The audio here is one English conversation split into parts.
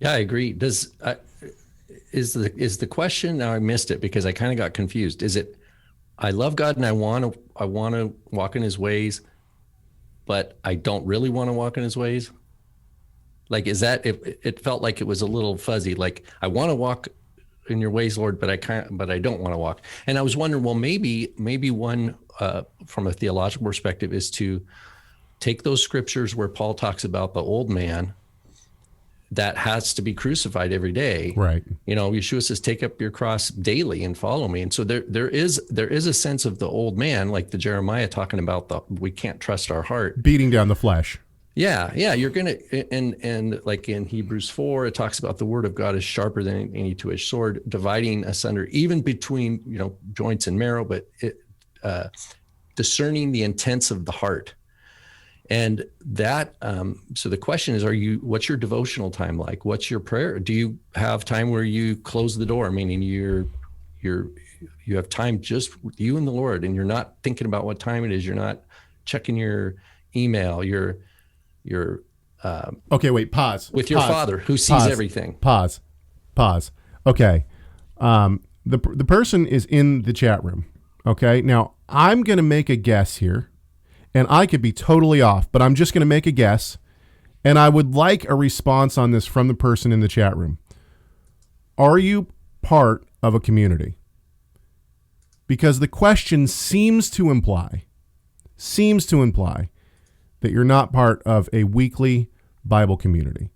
Yeah, I agree. Is the question now? I missed it because I kind of got confused. Is it I love God and I want to walk in His ways, but I don't really want to walk in His ways? Like, is that it felt like it was a little fuzzy. Like, I want to walk in your ways, Lord, but I don't want to walk. And I was wondering, well, maybe one from a theological perspective is to take those scriptures where Paul talks about the old man that has to be crucified every day. Right. Yeshua says, take up your cross daily and follow me. And so there is a sense of the old man, like the Jeremiah talking about we can't trust our heart. Beating down the flesh. Yeah, you're gonna, and like in Hebrews 4, it talks about the word of God is sharper than any two-edged sword, dividing asunder even between joints and marrow, but discerning the intents of the heart. And that, so the question is, what's your devotional time like? What's your prayer? Do you have time where you close the door, meaning you have time just with you and the Lord, and you're not thinking about what time it is. You're not checking your email. You're Okay, wait, pause. with your Pause. Father who sees Pause. everything. Pause. Okay. The person is in the chat room. Okay. Now I'm going to make a guess here, and I could be totally off, but I'm just going to make a guess, and I would like a response on this from the person in the chat room. Are you part of a community? Because the question seems to imply that you're not part of a weekly Bible community.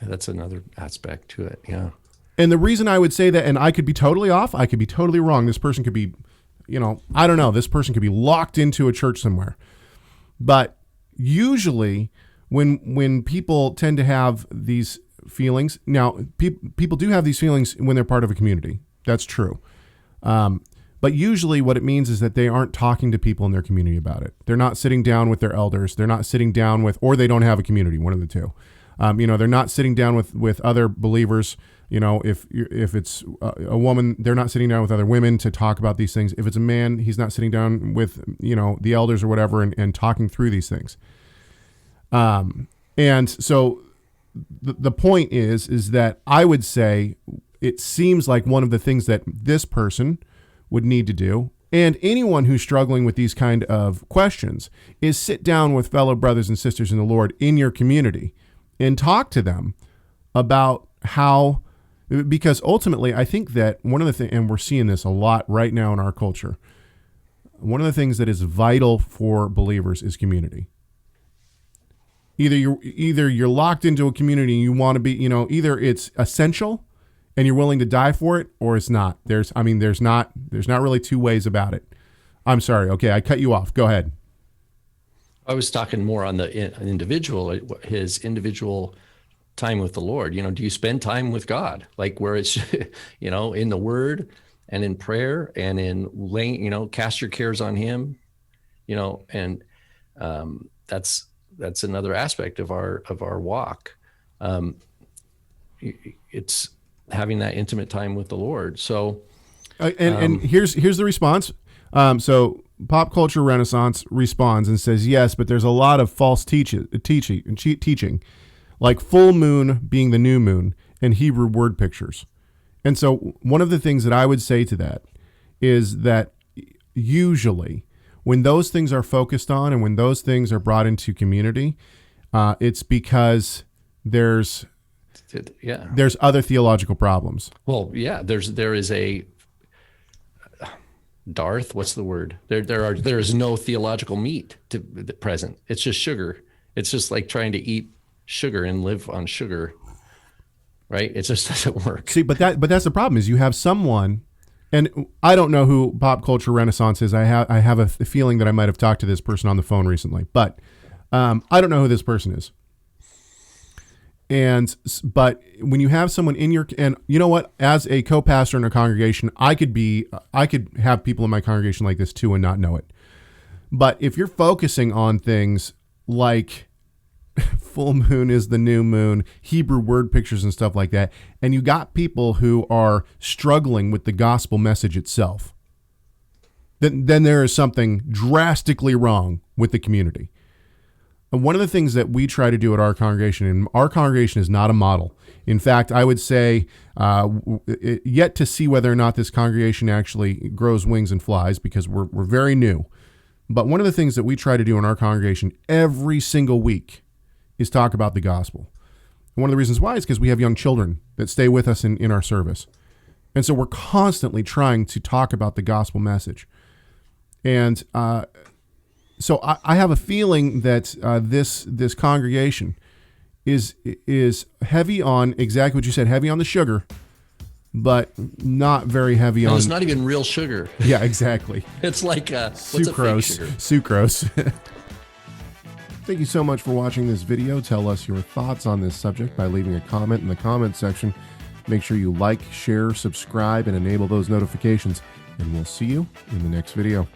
That's another aspect to it. Yeah. And the reason I would say that, and I could be totally off, I could be totally wrong. This person could be, I don't know. This person could be locked into a church somewhere. But usually when people tend to have these feelings, now people do have these feelings when they're part of a community. That's true. But usually what it means is that they aren't talking to people in their community about it. They're not sitting down with their elders. They're not sitting down with, or they don't have a community, one of the two. They're not sitting down with other believers. If it's a woman, they're not sitting down with other women to talk about these things. If it's a man, he's not sitting down with, the elders or whatever and talking through these things. And so the point is that I would say it seems like one of the things that this person would need to do, and anyone who's struggling with these kind of questions, is sit down with fellow brothers and sisters in the Lord in your community and talk to them about how, because ultimately I think that one of the things, and we're seeing this a lot right now in our culture, one of the things that is vital for believers is community. Either you're locked into a community and you want to be, either it's essential and you're willing to die for it, or it's not. There's not really two ways about it. I'm sorry. Okay, I cut you off. Go ahead. I was talking more on the individual, his individual time with the Lord. Do you spend time with God, like where it's, in the Word and in prayer and in laying, cast your cares on Him, and that's another aspect of our walk. It's having that intimate time with the Lord. So, and here's the response. So Pop Culture Renaissance responds and says, yes, but there's a lot of false teaching, like full moon being the new moon and Hebrew word pictures. And so one of the things that I would say to that is that usually when those things are focused on and when those things are brought into community, it's because there's other theological problems. Well, yeah, there is a Darth. What's the word? There is no theological meat to the present. It's just sugar. It's just like trying to eat sugar and live on sugar, right? It just doesn't work. See, but that's the problem is you have someone, and I don't know who Pop Culture Renaissance is. I have a feeling that I might have talked to this person on the phone recently, but I don't know who this person is. But when you have someone in your, and you know what, as a co-pastor in a congregation, I could have people in my congregation like this too and not know it. But if you're focusing on things like full moon is the new moon, Hebrew word pictures and stuff like that, and you got people who are struggling with the gospel message itself, then there is something drastically wrong with the community. And one of the things that we try to do at our congregation, and our congregation is not a model. In fact, I would say yet to see whether or not this congregation actually grows wings and flies, because we're very new. But one of the things that we try to do in our congregation every single week is talk about the gospel. And one of the reasons why is because we have young children that stay with us in our service. And so we're constantly trying to talk about the gospel message. And so I have a feeling that this congregation is heavy on exactly what you said, heavy on the sugar, but not very heavy on. It's not even real sugar. Yeah, exactly. It's like what's a fake sugar? Sucrose. Thank you so much for watching this video. Tell us your thoughts on this subject by leaving a comment in the comment section. Make sure you like, share, subscribe, and enable those notifications. And we'll see you in the next video.